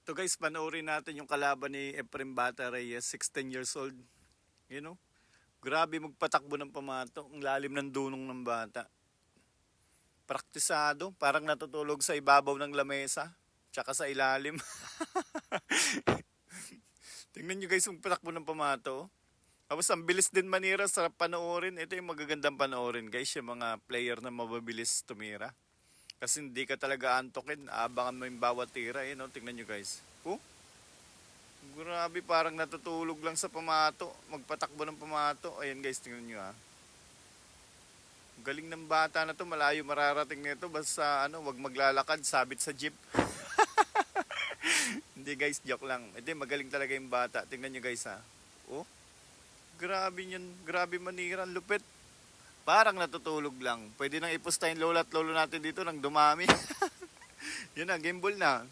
So guys, panoorin natin yung kalaban ni Efrem Bata Reyes, 16 years old. You know, grabe magpatakbo ng pamato, ang lalim ng dunong ng bata. Praktisado, parang natutulog sa ibabaw ng lamesa, tsaka sa ilalim. Tingnan nyo guys, yung patakbo ng pamato. Tapos ang bilis din manira, sarap panoorin. Ito yung magagandang panoorin guys, yung mga player na mababilis tumira. Kasi hindi ka talaga antokin, abangan mo yung bawat tira. No? Tingnan nyo guys. Oh, grabe, parang natutulog lang sa pamato. Magpatakbo ng pamato. Ayan guys, tingnan nyo ha. Galing ng bata na to, malayo mararating nito. Basta wag maglalakad, sabit sa jeep. Hindi guys, joke lang. Hindi, magaling talaga yung bata. Tingnan nyo guys ha. Oh, grabe yun. Grabe manira, lupit. Parang natutulog lang. Pwede nang ipusta yung lola at lolo natin dito nang dumami. Yun na, gimbal na.